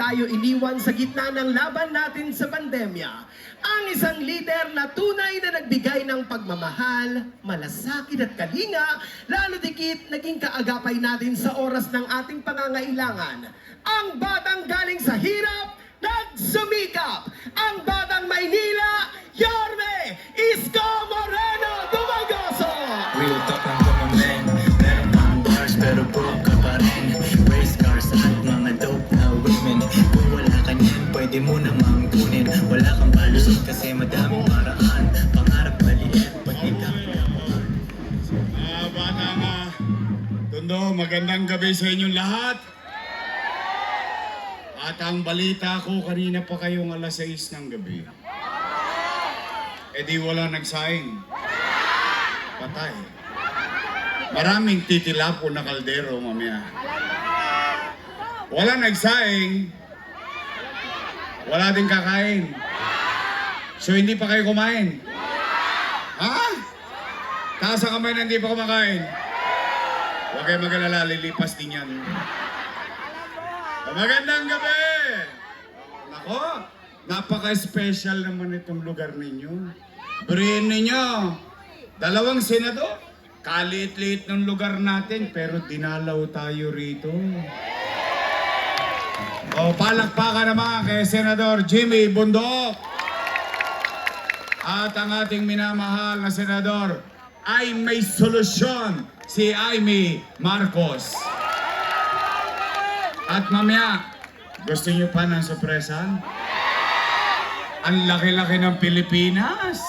tayo iniwan sa gitna ng laban natin sa pandemya. Ang isang leader na tunay na nagbigay ng pagmamahal, malasakit at kalinga, lalo dikit naging kaagapay natin sa oras ng ating pangangailangan. Ang batang galing sa hirap, nagsumikap. Ang batang Maynila, Yorme Isko Moreno Dumagoso! Real talk lang ko man, meron pang bars pero broke ka pa rin. Race cars at mga dope na women. Kung wala ka niyan, pwede mo namang kunin. Wala kang palusot kasi madaming paraan. Pangarap maliit, pag ikakayaman. Batang Tondo, magandang gabi sa inyong lahat. At ang balita ko, kanina pa kayong alas 6 ng gabi. E di wala nagsaing. Patay. Maraming titilapo na kaldero mamaya. Wala nagsaing. Wala din kakain. So hindi pa kayo kumain? Ha? Taas ang kamay na hindi pa kumakain. Huwag kayo mag-alala, lilipas din yan. Magandang gabi! Nako, napaka-special naman itong lugar ninyo. Buriin ninyo, 2 senador. Kaliit-liit ng lugar natin, pero dinalaw tayo rito. O, palakpakan naman kay Senador Jimmy Bundok. At ang ating minamahal na senador ay may solusyon, si Amy Marcos. At mamaya, gusto nyo pa ng sorpresa? Ang laki-laki ng Pilipinas.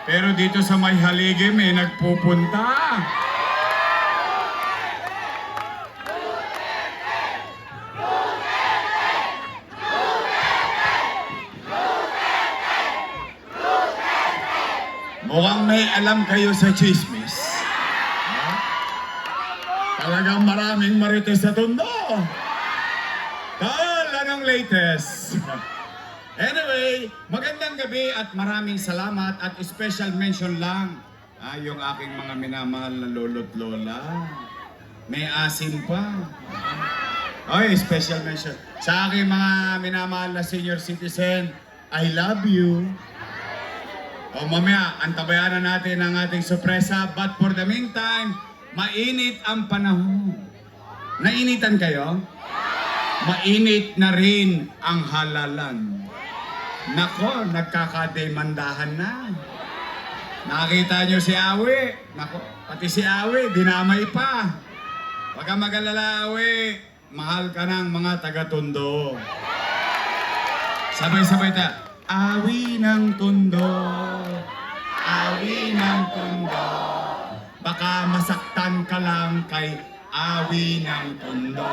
Pero dito sa may haligi may nagpupunta. Mukhang may alam kayo sa chismis. Talagang maraming marites sa Tondo. Dahil anong latest? Anyway, magandang gabi at maraming salamat at special mention lang yung aking mga minamahal na lolo't lola. May asim pa. Ay, special mention. Sa aking mga minamahal na senior citizen, I love you. O mamaya, antabayanan natin ang ating sorpresa. But for the meantime, mainit ang panahon. Nainitan kayo? Mainit na rin ang halalan. Nako, nagkakademandahan na. Nakita nyo si Awi? Nako, pati si Awi, dinamay pa. Huwag kang mag-alala, Awi. Mahal ka ng mga taga-Tondo. Sabay-sabay tayo. Awi ng Tondo. Awi ng Tondo. Baka masaktan ka lang kay Awi ng Tondo.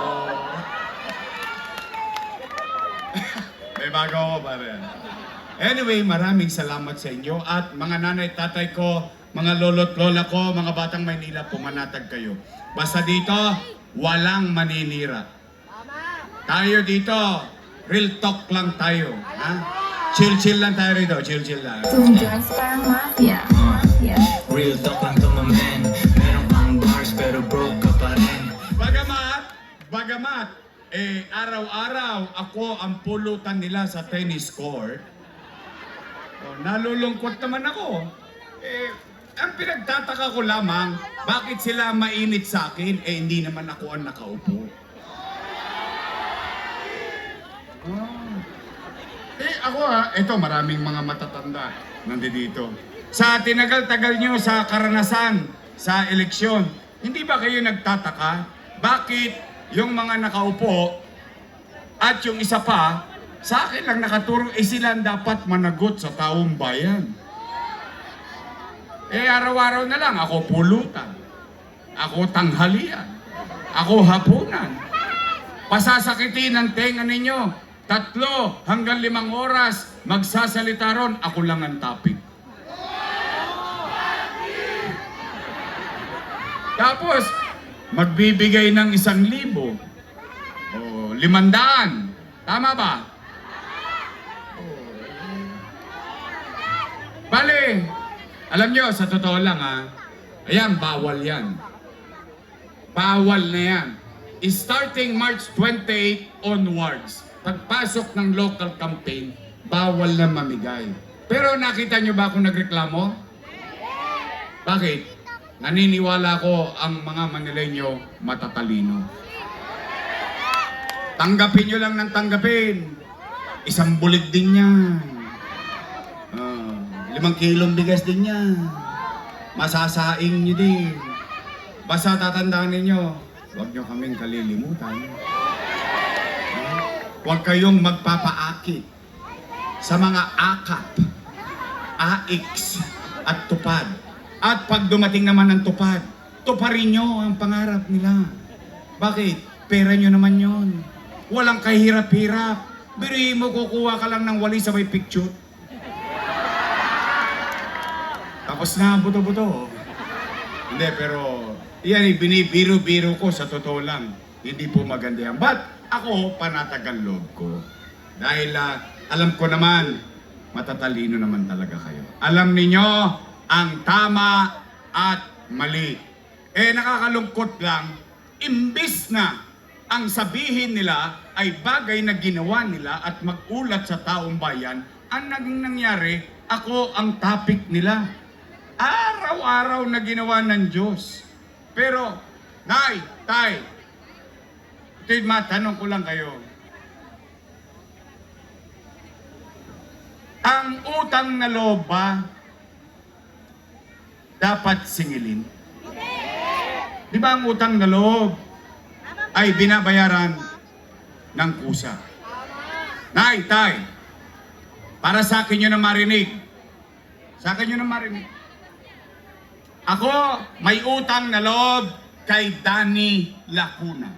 May bago ko pa rin. Anyway, maraming salamat sa inyo at mga nanay, tatay ko, mga lolo't lola ko, mga batang Maynila, pumanatag kayo. Basta dito, walang maninira. Tayo dito, real talk lang tayo. Ha? Chill-chill lang tayo rito, chill-chill lang. Jones parang mafia. Real talk lang to man, meron pang bars pero broke ka pa rin. Bagamat, araw-araw ako ang pulutan nila sa tennis court. Nalulungkot naman ako. Ang pinagtataka ko lamang, bakit sila mainit sa akin, hindi naman ako ang nakaupo. Ako ito maraming mga matatanda nandito. Sa tinagal-tagal nyo sa karanasan, sa eleksyon, hindi ba kayo nagtataka, bakit yung mga nakaupo at yung isa pa, sa akin lang nakaturo, sila dapat managot sa taong bayan. Araw-araw na lang, ako pulutan, ako tanghalian, ako hapunan. Pasasakitin ang tenga ninyo, 3 hanggang 5 oras, magsasalita ron, ako lang ang topic. Tapos, magbibigay ng 1,000 o 500. Tama ba? Bale, alam nyo, sa totoo lang ayan, bawal yan. Bawal na yan. Starting March 28 onwards, pagpasok ng local campaign, bawal na mamigay. Pero nakita nyo ba kung nagreklamo? Bakit? Naniniwala ko ang mga Manileño matatalino. Tanggapin nyo lang ng tanggapin. Isang bulig din yan. 5 kilong bigas din yan. Masasaing nyo din. Basta tatandaan ninyo, huwag nyo kaming kalilimutan. Huwag kayong magpapaakit sa mga akap, AX at tupad. At pag dumating naman ng tupad, tuparin nyo ang pangarap nila. Bakit? Pera nyo naman yon. Walang kahirap-hirap. Biri mo, kukuha ka lang ng wali sa may picture. Tapos na, buto-buto. Hindi, pero yan, binibiro-biro ko sa totoo lang. Hindi po maganda yan. But ako, panatagal loob ko. Dahil alam ko naman, matatalino naman talaga kayo. Alam ninyo ang tama at mali. Nakakalungkot lang, imbis na ang sabihin nila ay bagay na ginawa nila at mag-ulat sa taong bayan, ang naging nangyari, ako ang topic nila. Araw-araw na ginawa ng Diyos. Pero, Nay, Tay, ito'y matanong ko lang kayo. Ang utang na loob ba dapat singilin? Di ba ang utang na loob ay binabayaran ng kusa? Nay, Tay, para sa akin yun na marinig. Sa akin yun na marinig. Ako, may utang na loob kay Danny Lacuna.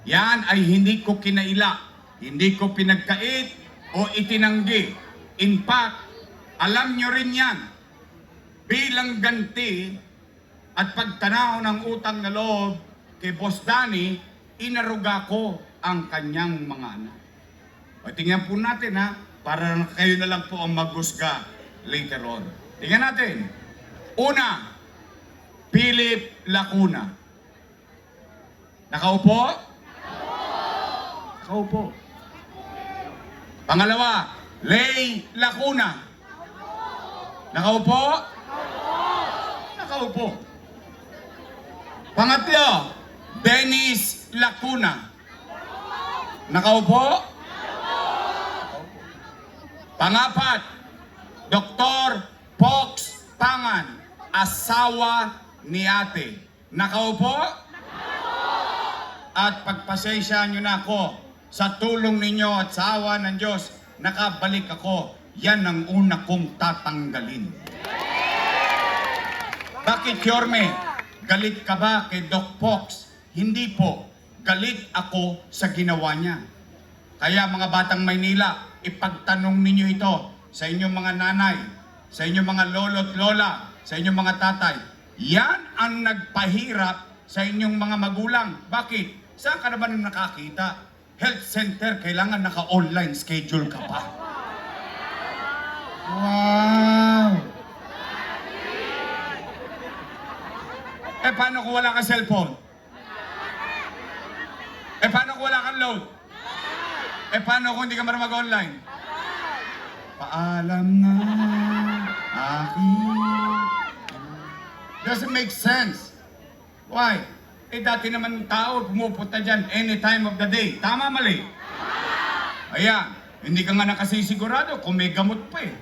Yan ay hindi ko kinaila, hindi ko pinagkait o itinanggi. In fact, alam nyo rin yan. Bilang ganti at pagtanaw ng utang na loob kay Boss Danny, inaruga ko ang kanyang mga anak. O tingnan po natin ha, para kayo na lang po ang maghusga later on. Tingnan natin. Una, Philip Lacuna. Nakaupo? Nakaupo. Pangalawa, Lay Lacuna. Nakaupo? Nakaupo. Pangatlo, Dennis Lacuna. Nakaupo? Pangapat, Dr. Pox Pangan, asawa ni ate. Nakaupo? At pagpasensya nyo na ako, sa tulong ninyo at sa awa ng Diyos, nakabalik ako. Yan ang una kong tatanggalin. Bakit, Yorme? Galit ka ba kay Doc Pox? Hindi po. Galit ako sa ginawa niya. Kaya mga batang Maynila, ipagtanong ninyo ito sa inyong mga nanay, sa inyong mga lolo't lola, sa inyong mga tatay. Yan ang nagpahirap sa inyong mga magulang. Bakit? Saan ka naman nakakita? Health center, kailangan naka-online schedule ka pa. Wow! Paano kung wala ka cellphone? Paano kung wala kang load? Paano kung hindi ka marunong mag-online? Paalam na aking... Doesn't make sense. Why? Dati naman tao pumupunta dyan any time of the day. Tama, mali? Ayan, hindi ka nga nakasisigurado kung may gamot pa eh.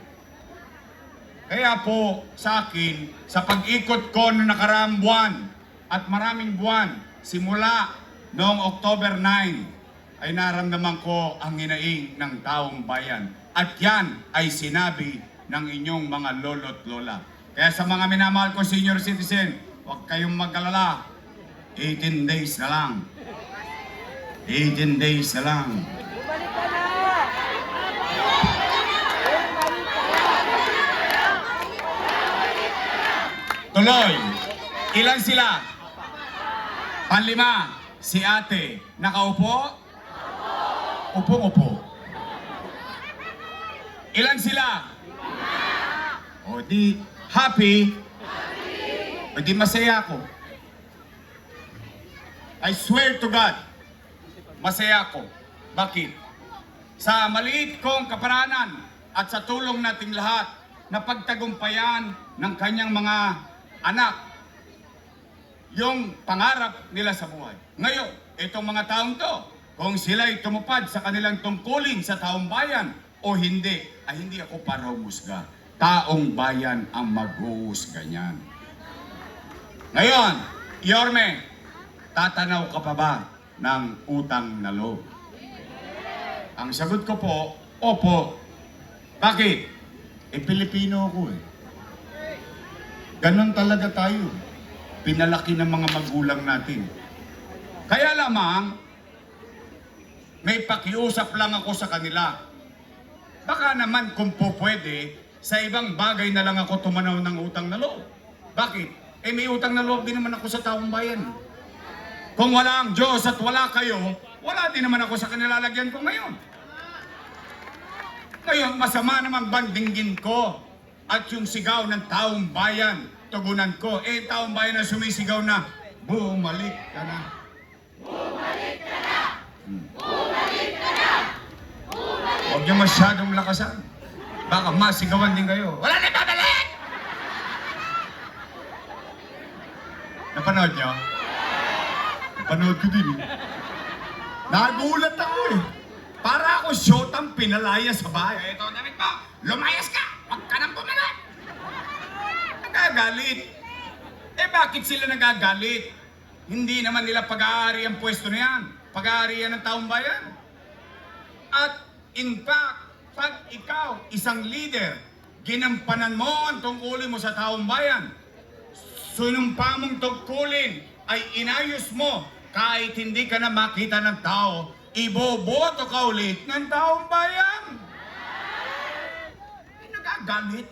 Kaya po sa akin, sa pag-ikot ko noong nakaraang buwan at maraming buwan, simula noong October 9, ay naramdaman ko ang hinaing ng taong bayan. At yan ay sinabi ng inyong mga lolo't lola. Kaya sa mga minamahal ko senior citizen, huwag kayong mag-alala. 18 days na lang. 18 days na lang. Tuloy. Ilan sila? Panlima. Si ate. Nakaupo? Upo-upo. Ilan sila? O di happy? O di masaya ako. I swear to God, masaya ako. Bakit? Sa maliit kong kaparanan at sa tulong nating lahat na pagtagumpayan ng kanyang mga anak yung pangarap nila sa buhay. Ngayon, itong mga taong to, kung sila'y tumupad sa kanilang tungkulin sa taong bayan o hindi, ay hindi ako para humusga. Taong bayan ang maghuhusga niyan. Ngayon, Yorme, tatanaw ka pa ba ng utang na loob? Ang sagot ko po, opo. Bakit? Pilipino ako eh. Ganon talaga tayo. Pinalaki ng mga magulang natin. Kaya lamang, may pakiusap lang ako sa kanila. Baka naman kung po pwede, sa ibang bagay na lang ako tumanaw ng utang na loob. Bakit? May utang na loob din naman ako sa taong bayan. Kung wala ang Diyos at wala kayo, wala din naman ako sa kanilalagyan ko ngayon. Ngayon, masama naman bandinggin ko at yung sigaw ng taong bayan, tugunan ko. Taong bayan na sumisigaw na, bumalik ka na. Bumalik ka na! Bumalik ka na! Huwag niyo masyadong lakasan. Baka masigawan din kayo. Wala na babalik! Napanood niyo? Napanood ko din eh. Nagulat ako eh. Para ako shotang pinalaya sa bahay. Ito, David mo, lumayas ka! Huwag ka nang bumalik! Nagagalit. Bakit sila nagagalit? Hindi naman nila pag-aari ang pwesto na yan. Pag-aari yan ng taong bayan. At in fact, pag ikaw, isang leader, ginampanan mo ang tungkulin mo sa taong bayan, sunumpa mong tungkulin ay inayos mo kahit hindi ka na makita ng tao, iboboto ka ulit ng taong bayan. Nagagalit.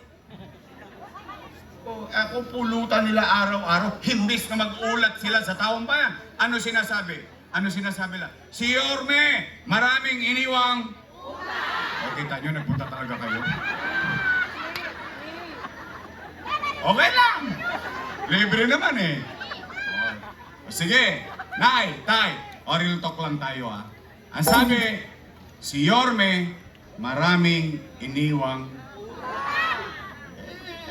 Kung pulutan nila araw-araw, himbis na mag-ulat sila sa taong bayan. Ano sinasabi? Ano sinasabi lang? Si Yorme, maraming iniwang... O, kita nyo, nagpunta talaga kayo. Okay lang. Libre naman eh. O, sige, Nay, Tay, o real talk lang tayo ha. Ang sabi, si Yorme, maraming iniwang...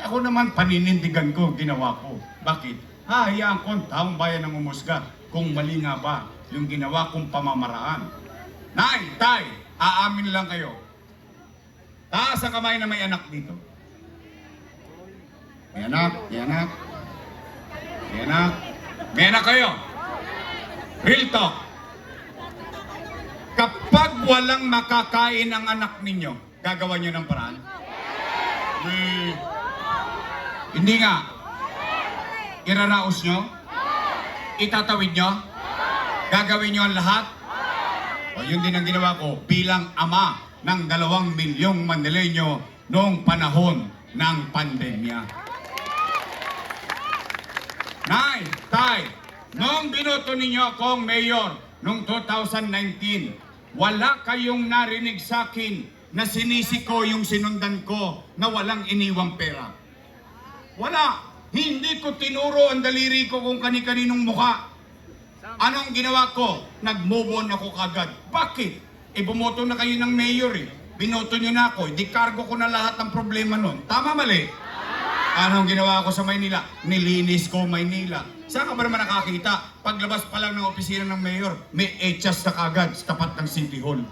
Ako naman paninindigan ko ang ginawa ko. Bakit? Hahayaan ko ang taong bayan ng umusga kung mali nga ba yung ginawa kong pamamaraan. Nay, Tay, aamin lang kayo. Taas ang kamay na may anak dito. May anak, may anak. May anak. May anak kayo. Real talk. Kapag walang makakain ang anak ninyo, gagawa nyo ng paraan? Hindi nga. Iraraos nyo? Itatawid nyo? Gagawin nyo ang lahat? O yun din ang ginawa ko bilang ama ng 2 milyong Manileño noong panahon ng pandemya. Nay, Tay, noong binoto ninyo akong mayor noong 2019, wala kayong narinig sa akin na sinisi ko yung sinundan ko na walang iniwang pera. Wala. Hindi ko tinuro ang daliri ko kung kani-kaninong mukha. Anong ginawa ko? Nag-move on ako kagad. Bakit? Bumoto na kayo ng mayor eh. Binoto nyo na ako. Di cargo ko na lahat ng problema nun. Tama mali? Anong ginawa ko sa Maynila? Nilinis ko Maynila. Saan ka ba naman nakakita? Paglabas pa lang ng opisina ng mayor, may echas na kagad sa tapat ng City Hall.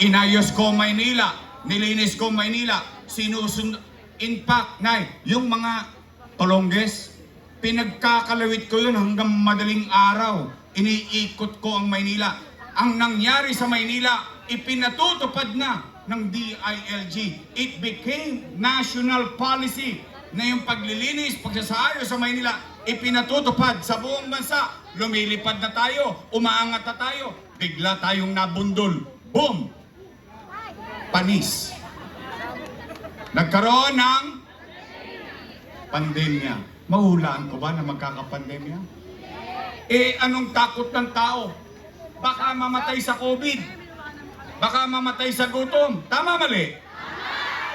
Inayos ko Maynila. Nilinis ko Maynila. In fact, Nay, yung mga tolongges, pinagkakalawit ko yun hanggang madaling araw. Iniikot ko ang Maynila. Ang nangyari sa Maynila, ipinatutupad na ng DILG. It became national policy na yung paglilinis, pagsasaayos sa Maynila, ipinatutupad sa buong bansa. Lumilipad na tayo, umaangat na tayo, bigla tayong nabundol. Boom! Panis. Nagkaroon ng pandemya. Mahulaan ko ba na magkakapandemya? Anong takot ng tao? Baka mamatay sa COVID. Baka mamatay sa gutom. Tama mali?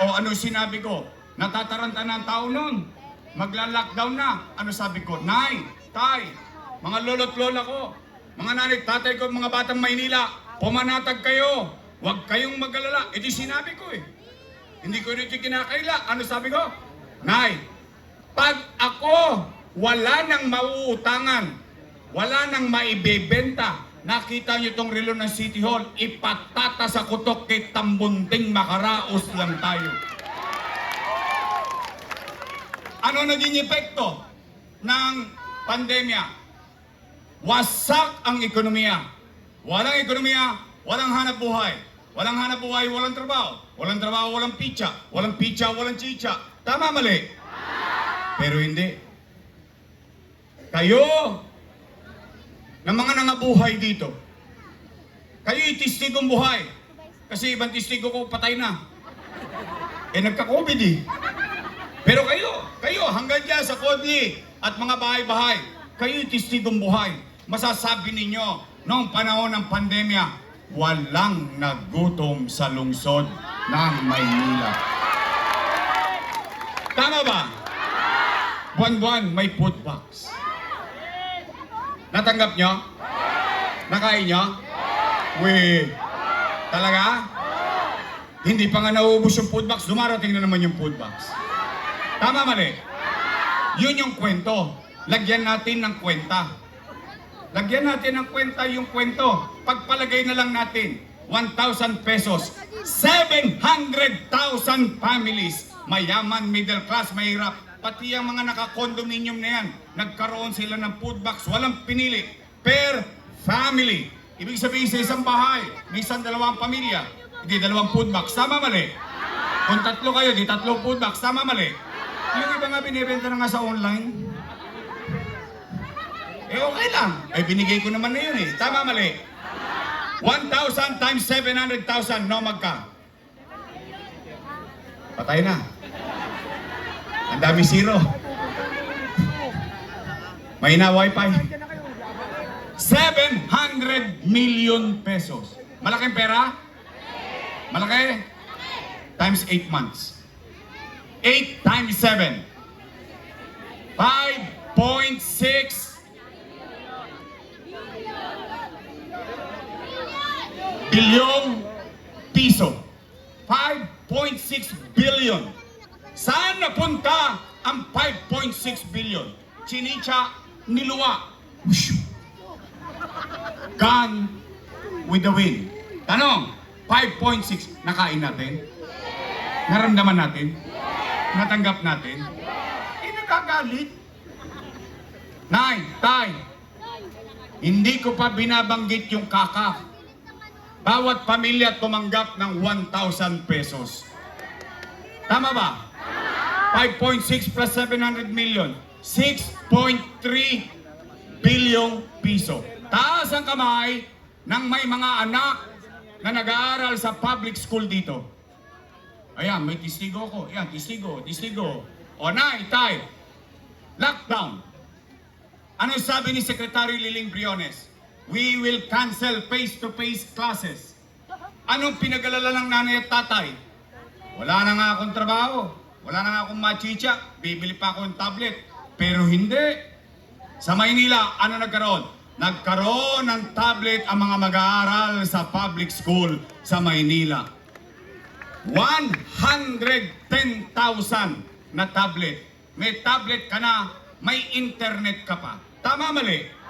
O ano sinabi ko? Natataranta na ang tao nun. Magla-lockdown na. Ano sabi ko? Nay, Tay, mga lolo't lola ko, mga nanay, tatay ko, mga batang Maynila, pumanatag kayo. Huwag kayong mag-alala. Ito sinabi ko eh. Hindi ko rin ito kinakaila. Ano sabi ko? Nay, pag ako wala nang mauutangan, wala nang maibebenta, nakita niyo itong relo ng City Hall, ipatata sa kutok kay tambunting makaraos lang tayo. Ano naging epekto ng pandemya? Wasak ang ekonomiya. Walang ekonomiya, walang hanap buhay. Walang hanap buhay, walang trabaho. Walang trabaho, walang pitsa. Walang pitsa, walang chicha. Tama, mali? Pero hindi. Kayo, ng mga nangabuhay dito, kayo itistigong buhay. Kasi ibang testigo ko patay na. Nagka-COVID eh. Pero kayo, hanggang dyan sa Kodli at mga bahay-bahay, kayo itistigong buhay. Masasabi ninyo, noong panahon ng pandemya, walang nagutom sa lungsod ng Maynila. Tama ba? Buwan-buwan may food box. Natanggap nyo? Nakain nyo? Weh, talaga? Hindi pa nga nauubos yung food box, dumarating na naman yung food box. Tama, mali? Yun yung kwento. Lagyan natin ng kwenta. Lagyan natin ng kwenta yung kwento. Pagpalagay na lang natin, 1,000 pesos. 700,000 families. Mayaman, middle class, mahirap. Pati ang mga naka-condominium na yan, nagkaroon sila ng food box. Walang pinili. Per family. Ibig sabihin sa isang bahay, may isang dalawang pamilya. Hindi, dalawang food box. Tama, mali? Kung tatlo kayo, di tatlong food box. Tama, mali? Yung iba nga binibenta na nga sa online. Okay lang. Binigay ko naman na yun eh. Tama, mali? 1,000 times 700,000, no magka? Patay na. Ang dami zero. May na wifi. 700 million pesos. Malaking pera? Malaki? Times 8 months. 8 times 7. 5.6 bilyong piso. 5.6 billion. Saan napunta ang 5.6 billion? Chinicha, niluwa. Gone with the wind. Tanong, 5.6, nakain natin? Naramdaman natin? Natanggap natin? Nagagalit. Nay, tay, hindi ko pa binabanggit yung kaka. Bawat pamilya tumanggap ng 1,000 pesos. Tama ba? 5.6 plus 700 million. 6.3 bilyong piso. Taas ang kamay ng may mga anak na nag-aaral sa public school dito. Ayan, may testigo ko. Ayan, testigo. O nay, tay, lockdown. Ano sabi ni Secretary Liling Briones? We will cancel face-to-face classes. Anong pinag-alala ng nanay at tatay? Wala na nga akong trabaho. Wala na nga akong machicha. Bibili pa ako ng tablet. Pero hindi. Sa Maynila, ano nagkaroon? Nagkaroon ng tablet ang mga mag-aaral sa public school sa Maynila. 110,000 na tablet. May tablet ka na, may internet ka pa. Tama, mali?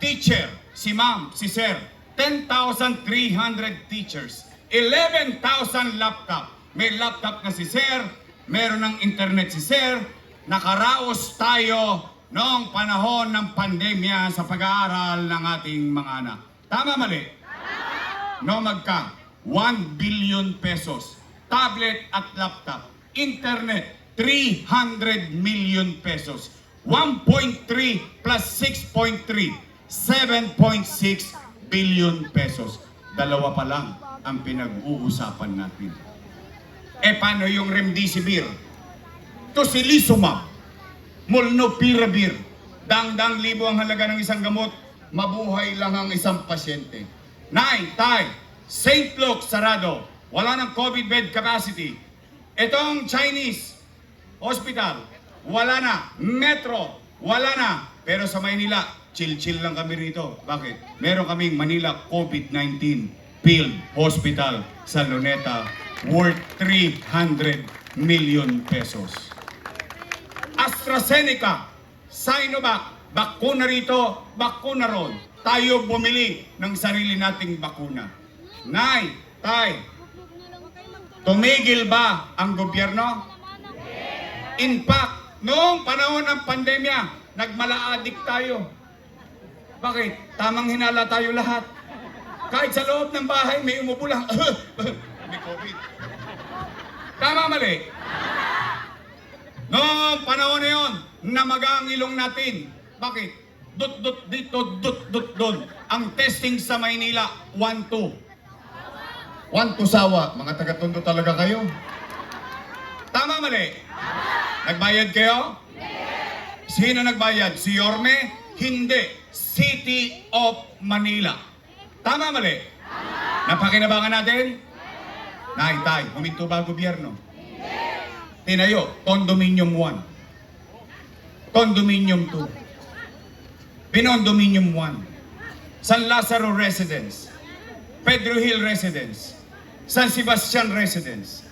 Teacher, si ma'am, si sir, 10,300 teachers, 11,000 laptop. May laptop na si sir, meron ng internet si sir, nakaraos tayo noong panahon ng pandemya sa pag-aaral ng ating mga anak. Tama, mali? No, magka 1 billion pesos. Tablet at laptop. Internet, 300 million pesos. 1.3 plus 6.3. 7.6 billion pesos. Dalawa pa lang ang pinag-uusapan natin. Paano yung remdesivir? Tocilizumab, molnupiravir, dang-dang libo ang halaga ng isang gamot, mabuhay lang ang isang pasyente. Nay, tay, St. Luke sarado, wala ng COVID bed capacity. Itong Chinese hospital, wala na. Metro, wala na. Pero sa Maynila, chill-chill lang kami rito. Bakit? Meron kaming Manila COVID-19 Field Hospital sa Luneta worth 300 million pesos. AstraZeneca, Sinovac, bakuna rito, bakuna ron. Tayo bumili ng sarili nating bakuna. Nay, tay, tumigil ba ang gobyerno? In fact, noong panahon ng pandemya, nagmala-addict tayo. Bakit? Tamang hinala tayo lahat. Kahit sa loob ng bahay, may umubo lang. May COVID. Tama, mali? Noong panahon na yun, namaga ang ilong natin. Bakit? Dut-dut dito, dut-dut doon. Ang testing sa Maynila, 1-2. 1-2 sawa. Mga taga-Tondo talaga kayo. Tama, mali? Nagbayad kayo? Sino nagbayad? Si Yorme? Hindi. City of Manila. Tama, mali? Napakinabangan natin? Nay, tay, huminto ba ang gobyerno? Tinayo, Condominium 1. Condominium 2. Pinondominium 1. San Lazaro Residence. Pedro Hill Residence. San Sebastian Residence.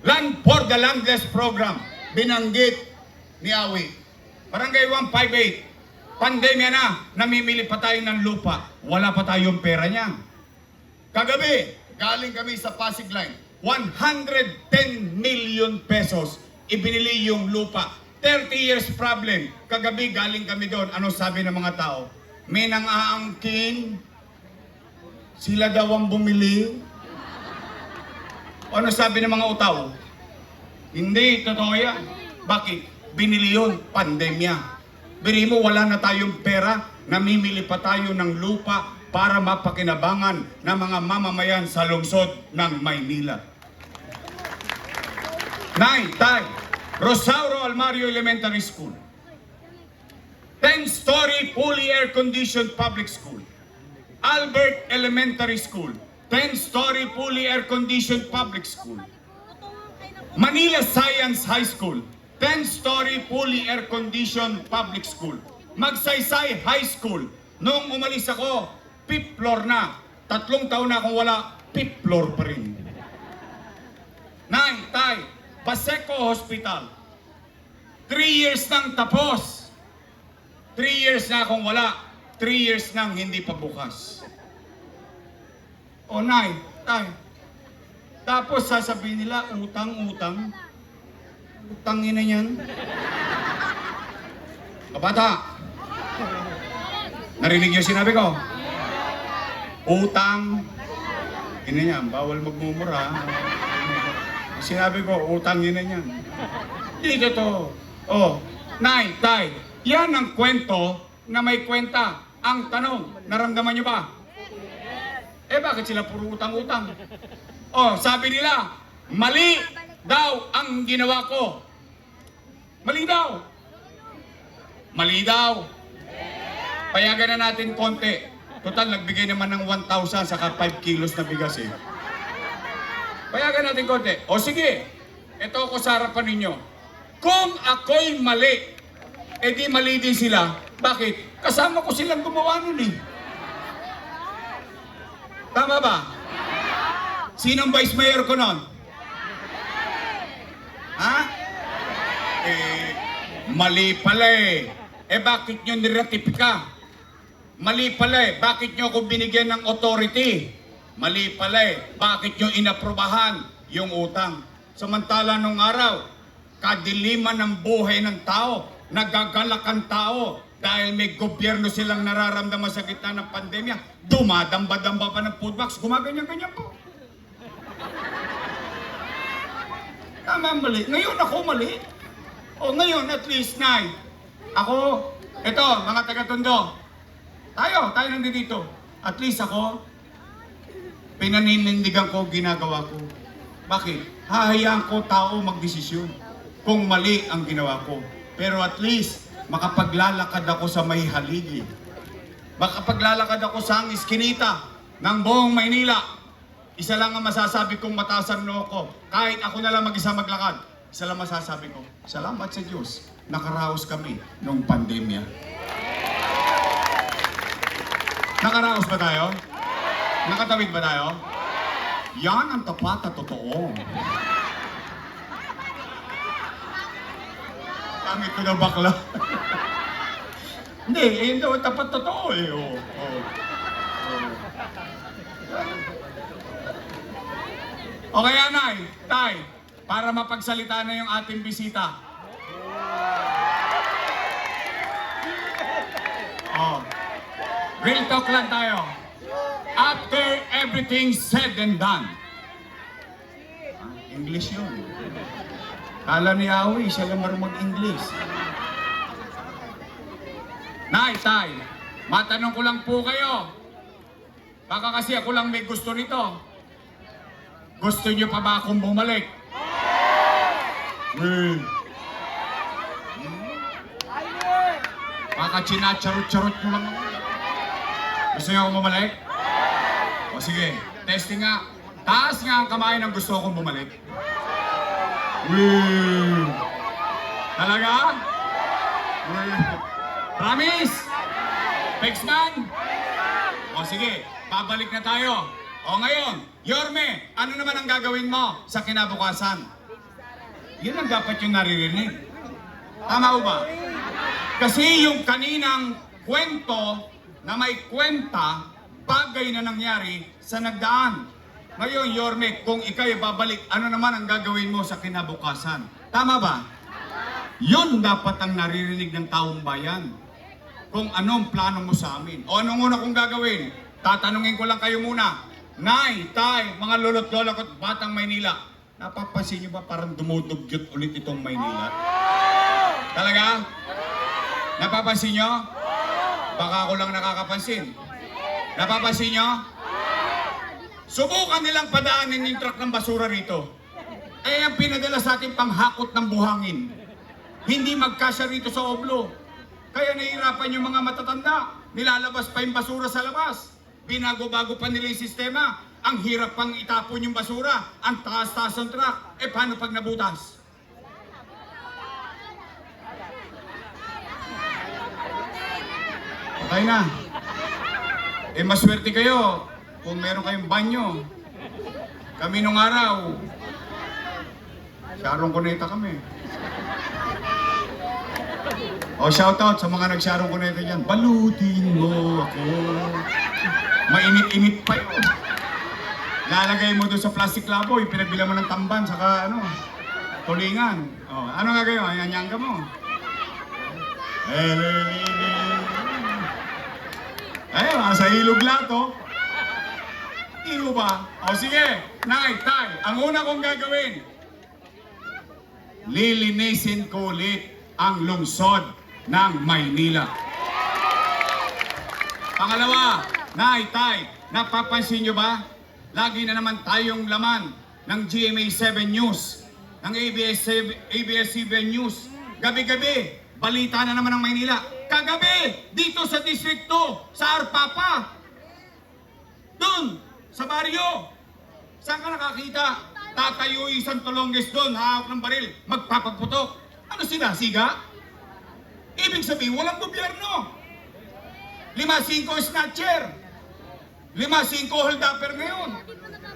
Land for the Landless Program. Binanggit ni Awi. Barangay 158. Pandemya na, namimili pa tayo ng lupa. Wala pa tayong pera niyan. Kagabi, galing kami sa Pasig Line. 110 million pesos ibinili yung lupa. 30 years problem. Kagabi galing kami doon. Ano sabi ng mga tao? May nang-aangkin. Sila daw ang bumili. Ano sabi ng mga utaw? Hindi, totoo yan. Bakit? Binili yun, pandemya. Biri mo, wala na tayong pera, namimili pa tayo ng lupa para mapakinabangan ng mga mamamayan sa lungsod ng Maynila. Nay, tay, Rosauro Almario Elementary School. 10-story fully air-conditioned public school. Albert Elementary School. 10-story fully air-conditioned public school. Manila Science High School. 10-story fully air-conditioned public school. Magsaysay High School. Noong umalis ako, 5th floor na. 3 taon na akong wala, 5th floor pa rin. Nay, tay, Paseco Hospital. 3 years nang tapos. 3 years na akong wala. 3 years nang hindi pa bukas. O nay, tay. Tapos sasabihin nila, utang-utang. Utangin na yan. Kabata. Narinig niyo sinabi ko? Utang. Ina niyan, bawal magmumura. Sinabi ko, utang ina niyan. Dito to. Oh, nay, tay. Yan ang kwento na may kwenta. Ang tanong, naramdaman niyo ba? Eh bakit sila puro utang-utang? Oh, sabi nila, mali daw ang ginawa ko. Mali daw. Mali daw. Payagan na natin konti. Total, nagbigay naman ng 1,000 saka 5 kilos na bigas eh. Payagan natin konti. O sige, ito ako sa harapan ninyo. Kung ako'y mali, edi mali din sila. Bakit? Kasama ko silang gumawa nun eh. Tama ba? Sinong vice mayor ko nun? Ha? Mali pala eh. Bakit nyo niratipika? Mali pala eh. Bakit nyo ako binigyan ng authority? Mali pala eh. Bakit nyo inaprobahan yung utang? Samantala nung araw, kadiliman ng buhay ng tao, nagagalak ang tao dahil may gobyerno silang nararamdaman sa gitna ng pandemya, dumadamba-damba pa ng food box, gumaganyan-ganyan po. Tama, mali. Ngayon ako mali. O ngayon, at least, Nay. Ako, ito, mga taga-Tondo. Tayo nandito. At least ako, pinaninindigan ko, ginagawa ko. Bakit? Hahayaan ko tao magdesisyon kung mali ang ginawa ko. Pero at least, makapaglalakad ako sa may haligi. Makapaglalakad ako sa iskinita ng buong Maynila. Isa lang ang masasabi kong mataas ang noo ko. Kahit ako na lang mag-isa maglakad, isa lang masasabi ko, salamat sa Diyos, nakaraos kami nung pandemya. Nakaraos ba tayo? Nakatawid ba tayo? Yan ang tapat at totoo. Pangit ko na bakla. Hindi, hindi. Tapat totoo eh. Oh, oh. O kaya, Nay, Tay, para mapagsalita na yung ating bisita. Oh. Real talk lang tayo. After everything said and done. English yun. Kala ni Awi, siya lang marunong mag-English. Nay, Tay, matanong ko lang po kayo. Baka kasi ako lang may gusto nito. Gusto niyo pa ba akong bumalik? Baka chinacharot-charot ko lang ako. Gusto niyo akong bumalik? O sige, testing nga. Taas nga ang kamay ng gusto akong bumalik. Talaga? Promise? Fix man? O sige, pabalik na tayo. O ngayon, Yorme, ano naman ang gagawin mo sa kinabukasan? Yun ang dapat yung naririnig. Tama ba? Kasi yung kaninang kwento na may kwenta, bagay na nangyari sa nagdaan. Ngayon, Yorme, kung ikay babalik, ano naman ang gagawin mo sa kinabukasan? Tama ba? Yun dapat ang naririnig ng taong bayan. Kung anong plano mo sa amin. O anong una kong gagawin? Tatanungin ko lang kayo muna. Nay, Tay, mga lolo't lola ko, Batang Maynila, napapansin niyo ba parang dumudugyot ulit itong Maynila? Talaga? Napapansin niyo? Baka ako lang nakakapansin. Napapansin niyo? Subukan nilang padaanin yung truck ng basura rito. Eh, ang pinadala sa ating panghakot ng buhangin. Hindi magkasya rito sa oblo. Kaya nahihirapan yung mga matatanda. Nilalabas pa yung basura sa labas. Binago-bago pa nila yung sistema. Ang hirap pang itapon yung basura. Ang taas-taas ng truck. Eh, paano pag nabutas? Okay na. Eh, maswerte kayo kung meron kayong banyo. Kami nung araw, Sharon Cuneta kami. O, shoutout sa mga nag-Sharon Cuneta dyan. Balutin mo ako. Mainit-init pa yun. Lalagay mo doon sa plastic laboy, pinagbila mo ng tamban, saka ano, tulingan. O, ano nga kayo? Anyanga mo. Ayun, nasa ilog lahat, oh. Ilo ba? O sige, Nay, Tay, ang una kong gagawin, lilinisin ko ulit ang lungsod ng Maynila. Pangalawa, Nay, Tay, napapansin nyo ba? Lagi na naman tayong laman ng GMA7 News, ng ABS-CBN News. Gabi-gabi, balita na naman ng Maynila. Kagabi, dito sa distrikto, sa Arpapa. Doon, sa baryo. Saan ka nakakita? Tatayo isang tulongges doon, hawak ng baril, magpapagputok. Ano sila, siga? Ibig sabihin, walang gobyerno. 5-5 snatcher. 5-5 hold-upper ngayon.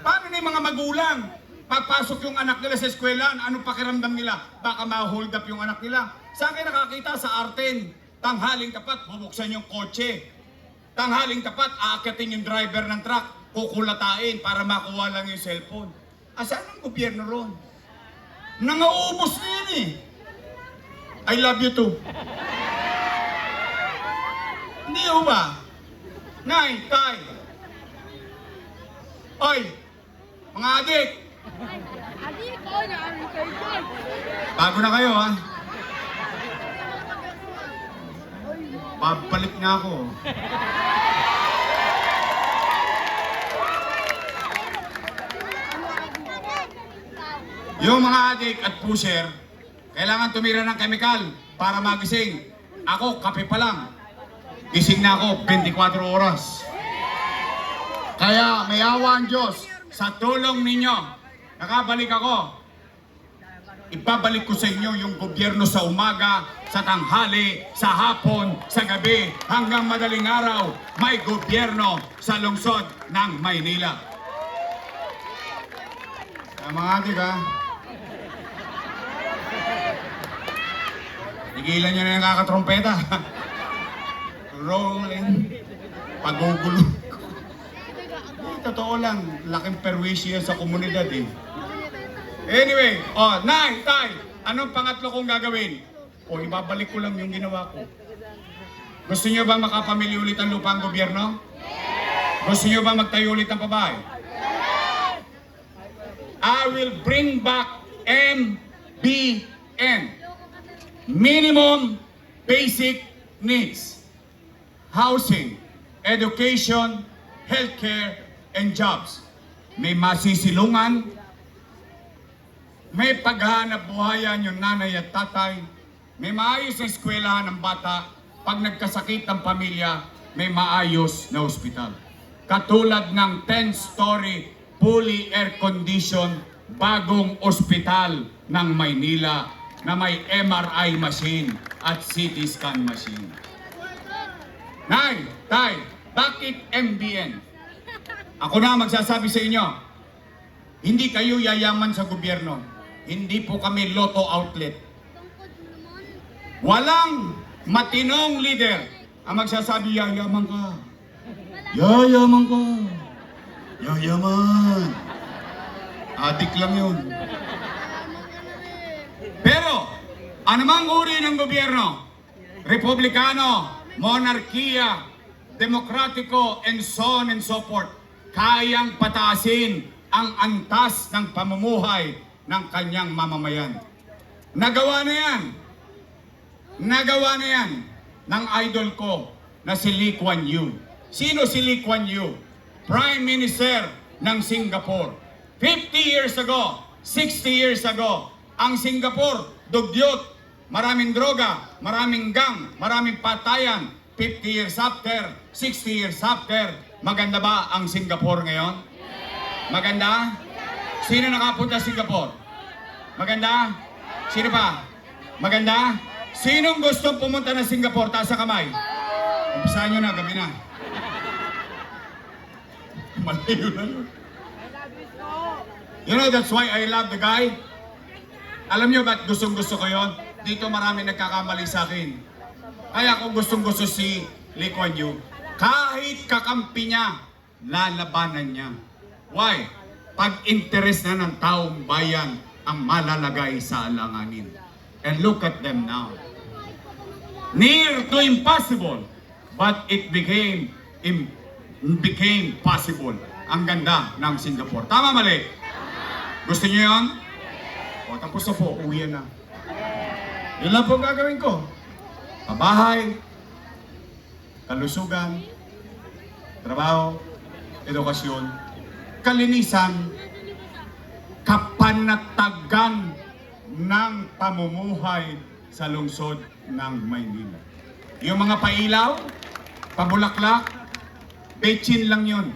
Paano na yung mga magulang? Papasok yung anak nila sa eskwelahan, anong pakiramdam nila? Baka ma-hold up yung anak nila. Saan kayo nakakita? Sa Arten. Tanghaling tapat, bubuksan yung kotse. Tanghaling tapat, aakyatin yung driver ng truck, kukulatain para makuha lang yung cellphone. Asan ang gobyerno ron? Nangaubos na yan eh. I love you too. Hindi ho ba? Nay, Tay. Oy, mga adik. Bago na kayo ha. Babalik na ako. Yung mga adik at pusher, kailangan tumira ng chemical para magising. Ako, kape pa lang. Gising na ako 24 oras. Kaya may awa ang Diyos. Sa tulong ninyo, nakabalik ako. ibabalik ko sa inyo yung gobyerno sa umaga, sa tanghali, sa hapon, sa gabi, hanggang madaling araw, may gobyerno sa lungsod ng Maynila. Mga adik ha, tigilan nyo na yung kakatrompeta. Rolling, pagugulo. Totoo lang, laking perwisyo yan sa komunidad eh. Anyway, Nay, Tay, anong pangatlo kong gagawin? Ibabalik ko lang yung ginawa ko. Gusto niyo ba makapamili ulit ang lupa ang gobyerno? Gusto niyo ba magtayo ulit ang pabahay? I will bring back MBN. Minimum Basic Needs. Housing, education, healthcare, and jobs. May masisilungan, may paghahanap buhayan yung nanay at tatay, may maayos na eskwelahan ng bata, pag nagkasakit ang pamilya, may maayos na ospital. Katulad ng 10-story, fully air-conditioned, bagong ospital ng Maynila na may MRI machine at CT scan machine. Nay, Tay, bakit MBN? Ako na magsasabi sa inyo, hindi kayo yayaman sa gobyerno. Hindi po kami lotto outlet. Walang matinong leader ang magsasabi, yayaman ka. Yayaman ka. Yayaman. Adik lang yun. Pero, anumang uri ng gobyerno, republikano, monarkiya, demokratiko, and so on and so forth, kayang pataasin ang antas ng pamumuhay ng kanyang mamamayan. Nagawa na yan. Nagawa na yan ng idol ko na si Lee Kuan Yew. Sino si Lee Kuan Yew? Prime Minister ng Singapore. 50 years ago, 60 years ago, ang Singapore, dugyot, maraming droga, maraming gang, maraming patayan. 50 years after, 60 years after, maganda ba ang Singapore ngayon? Maganda? Sino nakapunta sa Singapore? Maganda? Sino pa? Maganda? Sinong gustong pumunta na Singapore? Taas sa kamay. Umpisahan nyo na, gabi na. Malayo na yun. You know, that's why I love the guy. Alam nyo ba't gustong-gusto ko yun? Dito marami nagkakamali sa akin. Kaya kung gustong-gusto si Lee Kuan Yew, kahit kakampi niya, lalabanan niya. Why? Pag-interes na ng taong bayan ang malalagay sa alanganin. And look at them now. Near to impossible, but it became possible. Ang ganda ng Singapore. Tama, mali? Gusto niyo yun? Tapos na po, uwi na. Yun lang po gagawin ko. Pabahay, kalusugan, trabaho, edukasyon, kalinisan, kapanatagan ng pamumuhay sa lungsod ng Maynila. Yung mga pailaw, pabulaklak, betchin lang yun.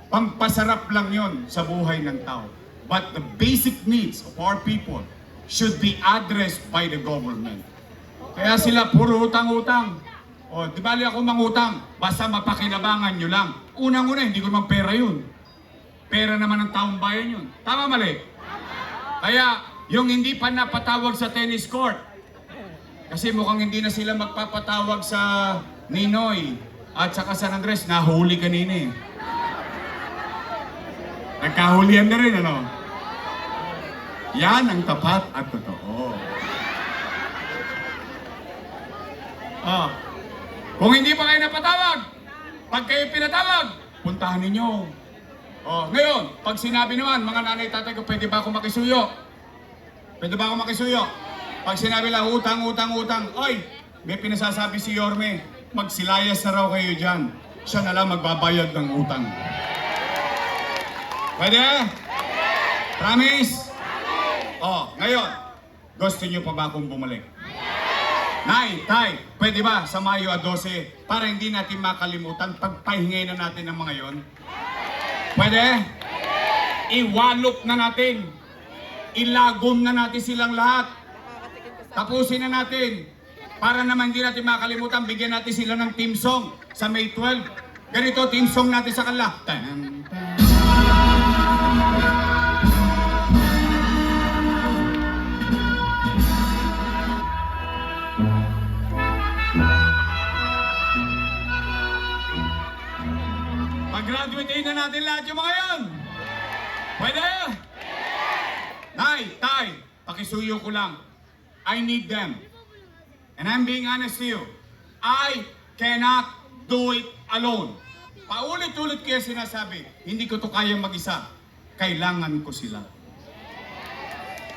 Pampasarap lang yun sa buhay ng tao. But the basic needs of our people should be addressed by the government. Kaya sila puro utang-utang. Di bali ako mangutang, basta mapakinabangan nyo lang. Unang-una, hindi ko naman pera yun. Pera naman ng taong bayan yun. Tama, mali? Kaya, yung hindi pa napatawag sa tennis court, kasi mukhang hindi na sila magpapatawag sa Ninoy at saka San Andres, nahuli kanina eh. Nagkahulihan na rin, ano? Yan ang tapat at totoo. Kung hindi pa kayo napatawag, pag kayo pinatawag, puntahan ninyo. Ngayon, pag sinabi naman, mga nanay, tatay ko, pwede ba ako makisuyo? Pwede ba ako makisuyo? Pag sinabi lang, utang, oy, may pinasasabi si Yorme, magsilayas na raw kayo dyan. Siya na lang magbabayad ng utang. Pwede? Promise? Ngayon, gusto niyo pa ba akong bumalik? Nay, tay, pwede ba sa Mayo 12 para hindi natin makalimutan pagpahingay na natin ng mga yon? Pwede? Iwalok na natin. ilagom na natin silang lahat. Tapusin na natin. Para naman hindi natin makalimutan, bigyan natin sila ng team song sa May 12. Ganito, team song natin sa kanila. Tan, tan. Pag-graduate na natin lahat yung mga yan. Pwede? Nay, tay, pakisuyo ko lang. I need them. And I'm being honest to you. I cannot do it alone. Paulit-ulit kaya sinasabi, hindi ko to kayang mag-isa. Kailangan ko sila.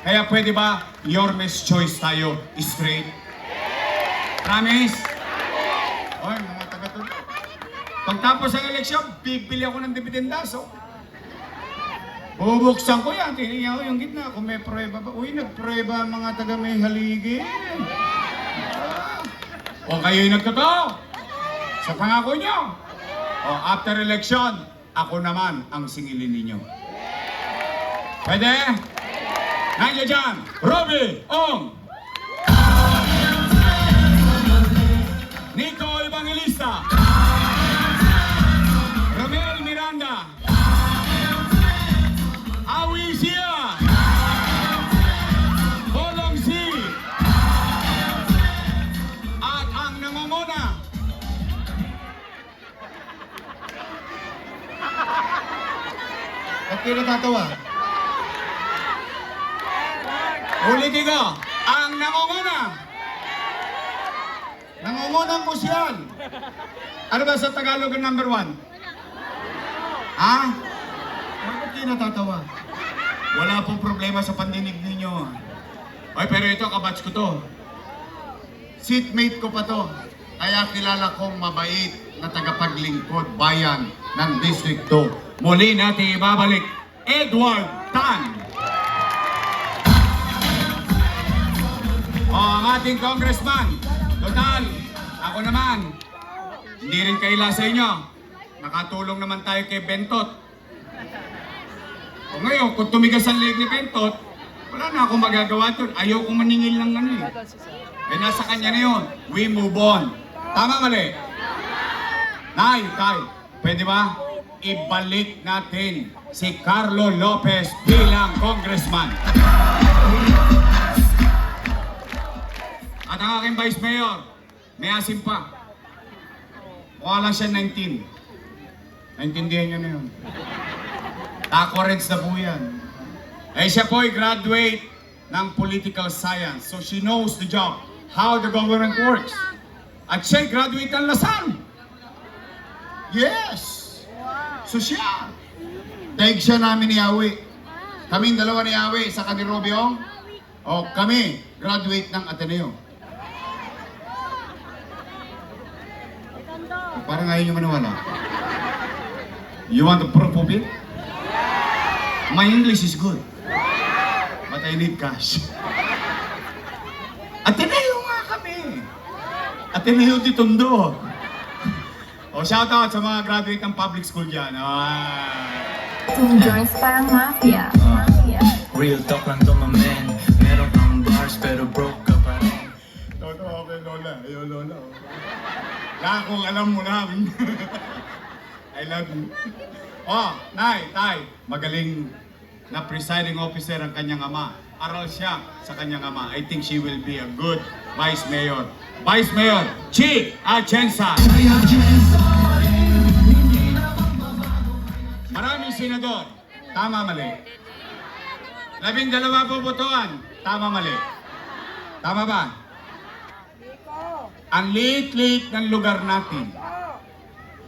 Kaya pwede ba, your best choice tayo, straight? Promise? Oy, mga taga-tuloy. Pagtapos ng eleksyon, bibili ako ng dibidendaso. Bubuksan ko yan, tingnan ko yung gitna. Kung may prueba ba, uy, nagprueba ang mga taga may haligi. O kayo'y nagtotoo sa pangako nyo. O after election, ako naman ang singilin ninyo. Pwede? Nandiyan dyan, Robby Ong, Nico Evangelista, Romel Miranda, Awi Sia, Bolong C, at ang nangunguna. Ba't kayo natatawa? Ulitin ko, ang nangunguna. Nangungunang kusyan. Ano ba sa Tagalog ang number 1? Ha? Bakit kayo natatawa? Wala pong problema sa pandinig ninyo. Ay, pero ito, kabatch ko to. Seatmate ko pa to. Kaya kilala kong mabait na tagapaglingkod bayan ng District 2. Muli natin ibabalik, Edward Tan. O, ang ating congressman. Total, ako naman. Hindi rin kaila sa inyo. Nakatulong naman tayo kay Bentot. O ngayon, kung tumigas ang leg ni Bentot, wala na akong magagawa doon. Ayaw kong maningil ng ano eh. Eh, nasa kanya na yun. We move on. Tama, mali? Nay, tay, pwede ba? Ibalik natin si Carlo Lopez bilang congressman. At ang aking vice mayor, may asim pa. Mukha lang siya 19. Naintindihan niyo na yun. Tacorens na po yan. Eh siya po ay graduate ng political science. So she knows the job, how the government works. At siya graduate ng Lasal. Yes! So siya. Daig siya namin ni Yawi. Kaming dalawa ni Yawi sa kanil Robiong. O kami, graduate ng Ateneo. Parang ayaw nyo maniwala. You want the proof of it? My English is good. But I need cash. Ateneo nga kami. Ateneo di Tondo. O shout out sa mga graduate ng public school dyan. Team Joyce parang mafia. Mafia. Real talk lang to, my man. Meron kang bars pero broke ka pa rin. Totoo kay Lola. Ayaw Lola. Kaya kung alam mo namin. I love you. Oh, Nay, Tay, magaling na presiding officer ang kanyang ama. Aral siya sa kanyang ama. I think she will be a good vice mayor. Vice Mayor Chi Atienza. Maraming senador. Tama, mali. 12 bobotohan. Tama, mali. Tama ba? Ang liit-liit ng lugar natin.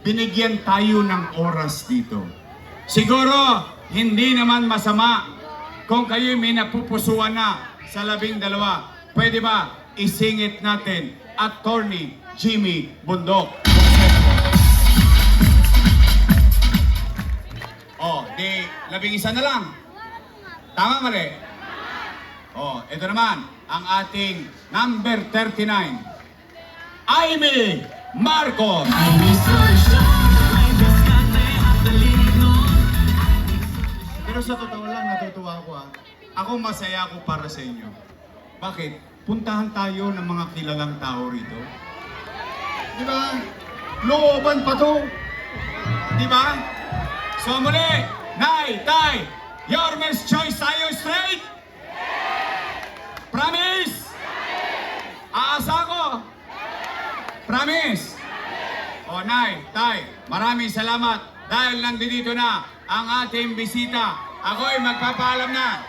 Binigyan tayo ng oras dito. Siguro, hindi naman masama kung kayo may napupusuan na sa 12. Pwede ba isingit natin Attorney Jimmy Bundok? Oh, di 11 na lang. Tama, mali? Oh, ito naman, ang ating number 39. Amy Marcos. Pero sa totoo lang, natutuwa ako ako masaya ako para sa inyo. Bakit? Puntahan tayo ng mga kilalang tao rito. Di ba? Looban pa to. Di ba? So muli, Nay, Tay, Yorme's choice tayo straight? Promise? Aasa ko? Promise? O Nay, Tay, maraming salamat dahil nandito na ang ating bisita. Ako'y magpapaalam na.